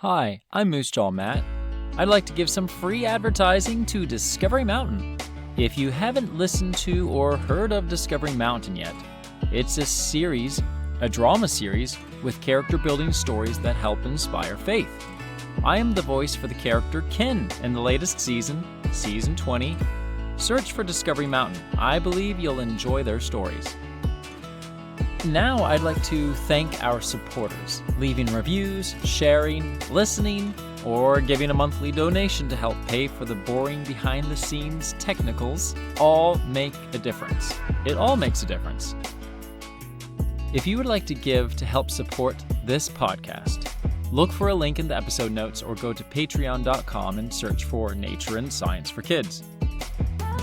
Hi, I'm Moosejaw Matt. I'd like to give some free advertising to Discovery Mountain. If you haven't listened to or heard of Discovery Mountain yet, it's a drama series with character-building stories that help inspire faith. I am the voice for the character Ken in the latest season, Season 20. Search for Discovery Mountain. I believe you'll enjoy their stories. Now I'd like to thank our supporters, leaving reviews, sharing, listening, or giving a monthly donation to help pay for the boring behind-the-scenes technicals all make a difference. It all makes a difference. If you would like to give to help support this podcast, look for a link in the episode notes or go to patreon.com and search for Nature and Science for Kids.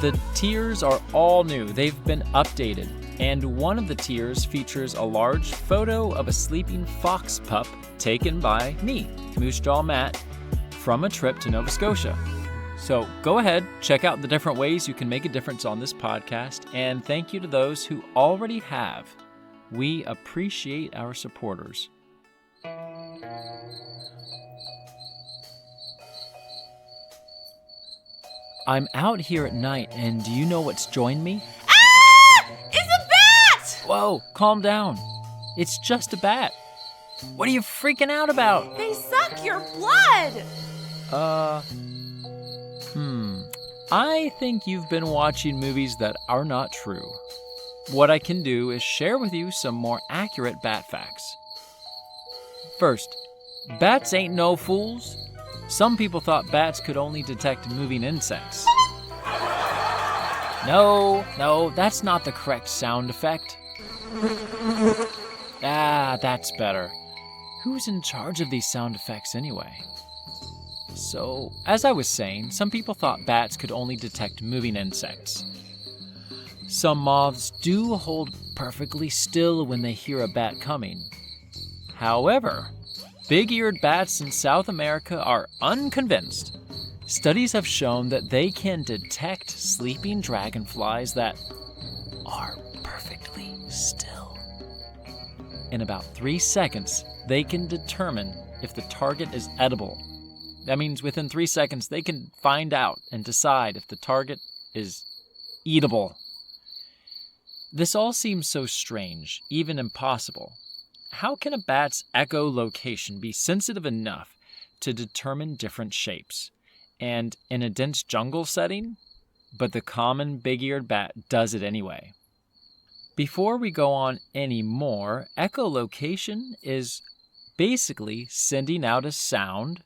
The tiers are all new. They've been updated. And one of the tiers features a large photo of a sleeping fox pup taken by me, Moosejaw Matt, from a trip to Nova Scotia. So go ahead, check out the different ways you can make a difference on this podcast, and thank you to those who already have. We appreciate our supporters. I'm out here at night, and do you know what's joined me? Whoa, calm down. It's just a bat. What are you freaking out about? They suck your blood! I think you've been watching movies that are not true. What I can do is share with you some more accurate bat facts. First, bats ain't no fools. Some people thought bats could only detect moving insects. No, that's not the correct sound effect. That's better. Who's in charge of these sound effects anyway? So, as I was saying, some people thought bats could only detect moving insects. Some moths do hold perfectly still when they hear a bat coming. However, big-eared bats in South America are unconvinced. Studies have shown that they can detect sleeping dragonflies that are perfectly still. In about 3 seconds, they can determine if the target is edible. That means within 3 seconds, they can find out and decide if the target is eatable. This all seems so strange, even impossible. How can a bat's echolocation be sensitive enough to determine different shapes? And in a dense jungle setting? But the common big-eared bat does it anyway. Before we go on any more, echolocation is basically sending out a sound,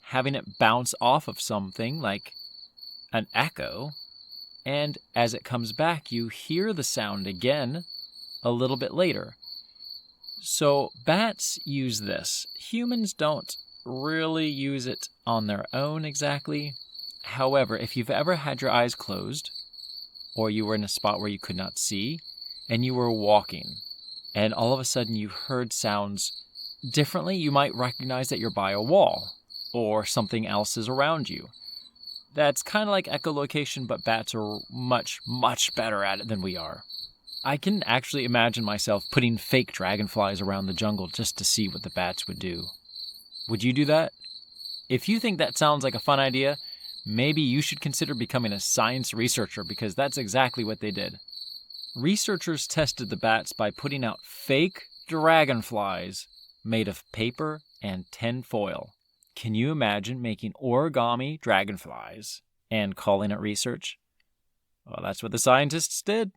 having it bounce off of something like an echo, and as it comes back, you hear the sound again a little bit later. So bats use this. Humans don't really use it on their own exactly. However, if you've ever had your eyes closed, or you were in a spot where you could not see, and you were walking, and all of a sudden you heard sounds differently, you might recognize that you're by a wall, or something else is around you. That's kind of like echolocation, but bats are much, much better at it than we are. I can actually imagine myself putting fake dragonflies around the jungle just to see what the bats would do. Would you do that? If you think that sounds like a fun idea, maybe you should consider becoming a science researcher, because that's exactly what they did. Researchers tested the bats by putting out fake dragonflies made of paper and tin foil. Can you imagine making origami dragonflies and calling it research? Well, that's what the scientists did.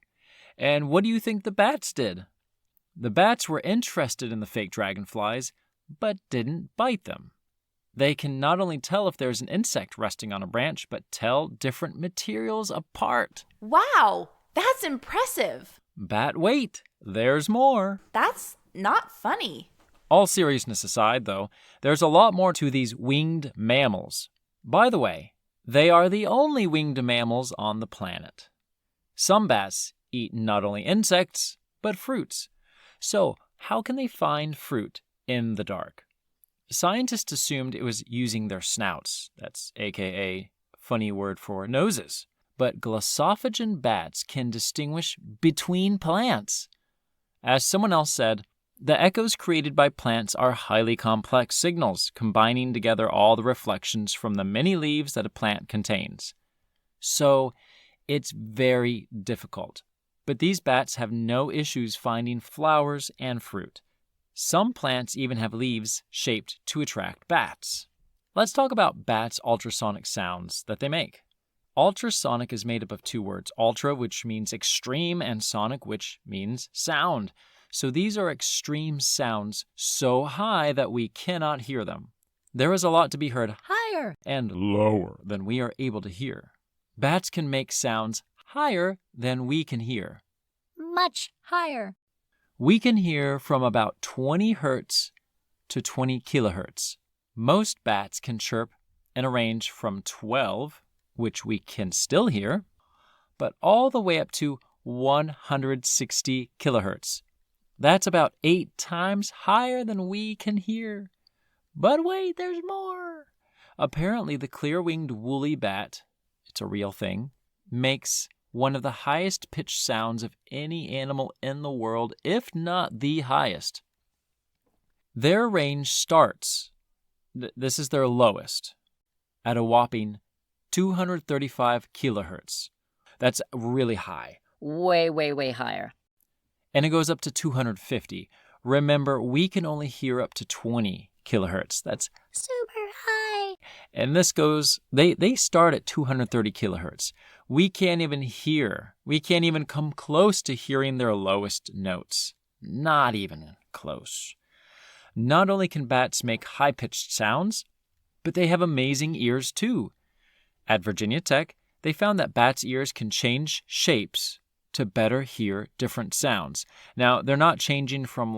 And what do you think the bats did? The bats were interested in the fake dragonflies, but didn't bite them. They can not only tell if there's an insect resting on a branch, but tell different materials apart. Wow, that's impressive. But wait, there's more. That's not funny. All seriousness aside, though, there's a lot more to these winged mammals. By the way, they are the only winged mammals on the planet. Some bats eat not only insects, but fruits. So, how can they find fruit in the dark? Scientists assumed it was using their snouts. That's aka funny word for noses. But glossophagan bats can distinguish between plants. As someone else said, The echoes created by plants are highly complex signals, combining together all the reflections from the many leaves that a plant contains. So, it's very difficult. But these bats have no issues finding flowers and fruit. Some plants even have leaves shaped to attract bats. Let's talk about bats' ultrasonic sounds that they make. Ultrasonic is made up of two words, ultra, which means extreme, and sonic, which means sound. So these are extreme sounds so high that we cannot hear them. There is a lot to be heard higher and lower than we are able to hear. Bats can make sounds higher than we can hear. Much higher. We can hear from about 20 hertz to 20 kilohertz. Most bats can chirp in a range from 12, which we can still hear, but all the way up to 160 kilohertz. That's about 8 times higher than we can hear. But wait, there's more. Apparently, the clear-winged woolly bat, it's a real thing, makes one of the highest pitched sounds of any animal in the world, if not the highest. Their range starts, this is their lowest, at a whopping 235 kilohertz. That's really high. Way, way, way higher. And it goes up to 250. Remember, we can only hear up to 20 kilohertz. That's super high. And this goes, they start at 230 kilohertz. We can't even come close to hearing their lowest notes. Not even close. Not only can bats make high-pitched sounds, but they have amazing ears too. At Virginia Tech, they found that bats' ears can change shapes to better hear different sounds. Now, they're not changing from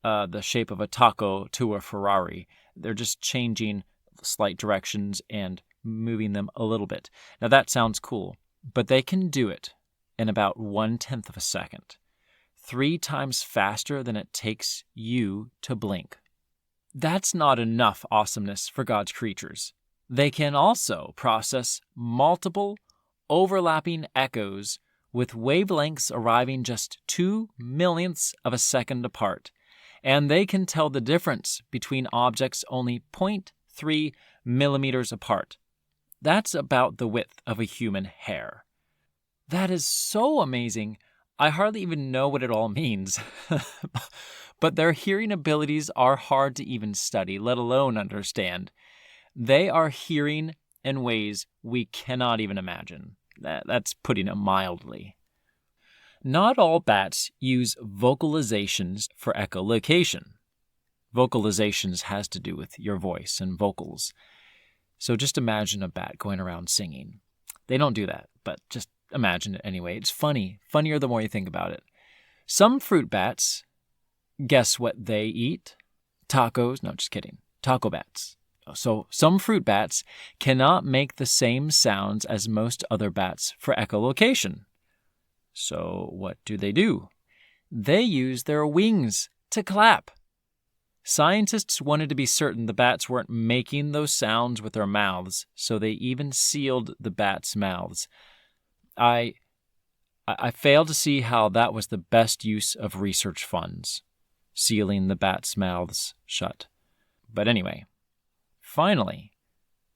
the shape of a taco to a Ferrari. They're just changing slight directions and moving them a little bit. Now, that sounds cool, but they can do it in about 1/10 of a second, 3 times faster than it takes you to blink. That's not enough awesomeness for God's creatures. They can also process multiple overlapping echoes with wavelengths arriving just 2 millionths of a second apart, and they can tell the difference between objects only 0.3 millimeters apart. That's about the width of a human hair. That is so amazing, I hardly even know what it all means. But their hearing abilities are hard to even study, let alone understand. They are hearing in ways we cannot even imagine. That's putting it mildly. Not all bats use vocalizations for echolocation. Vocalizations has to do with your voice and vocals. So just imagine a bat going around singing. They don't do that, but just imagine it anyway. It's funny. Funnier the more you think about it. Some fruit bats, guess what they eat? Tacos. No, just kidding. Taco bats. So some fruit bats cannot make the same sounds as most other bats for echolocation. So what do? They use their wings to clap. Scientists wanted to be certain the bats weren't making those sounds with their mouths, so they even sealed the bats' mouths. I fail to see how that was the best use of research funds, sealing the bats' mouths shut. But anyway, finally,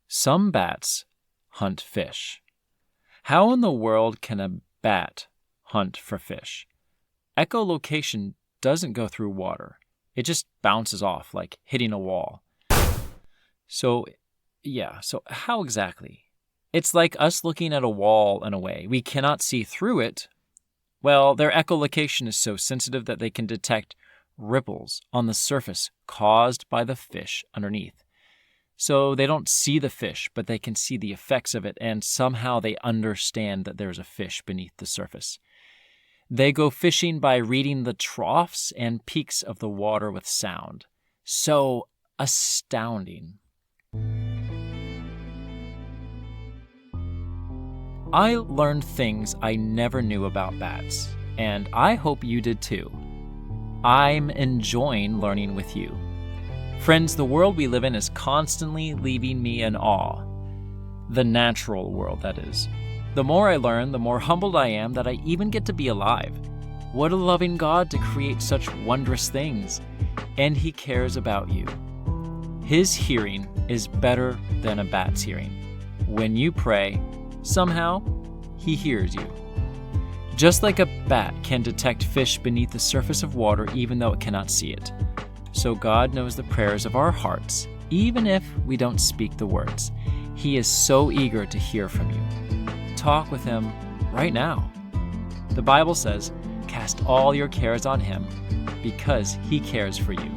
some bats hunt fish. How in the world can a bat hunt for fish? Echolocation doesn't go through water. It just bounces off like hitting a wall. So how exactly? It's like us looking at a wall in a way. We cannot see through it. Well, their echolocation is so sensitive that they can detect ripples on the surface caused by the fish underneath. So they don't see the fish, but they can see the effects of it, and somehow they understand that there's a fish beneath the surface. They go fishing by reading the troughs and peaks of the water with sound. So astounding. I learned things I never knew about bats, and I hope you did too. I'm enjoying learning with you. Friends, the world we live in is constantly leaving me in awe. The natural world, that is. The more I learn, the more humbled I am that I even get to be alive. What a loving God to create such wondrous things, and He cares about you. His hearing is better than a bat's hearing. When you pray, somehow, He hears you. Just like a bat can detect fish beneath the surface of water even though it cannot see it, so God knows the prayers of our hearts, even if we don't speak the words. He is so eager to hear from you. Talk with Him right now. The Bible says, "Cast all your cares on Him, because He cares for you."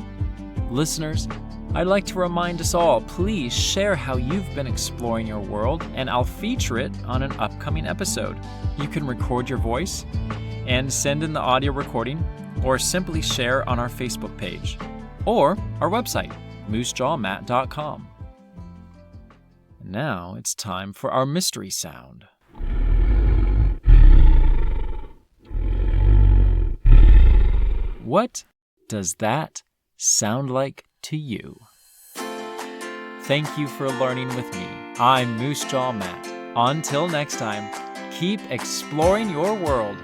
Listeners, I'd like to remind us all, please share how you've been exploring your world, and I'll feature it on an upcoming episode. You can record your voice and send in the audio recording, or simply share on our Facebook page, or our website, moosejawmatt.com. Now it's time for our mystery sound. What does that sound like to you? Thank you for learning with me. I'm Moosejaw Matt. Until next time, keep exploring your world.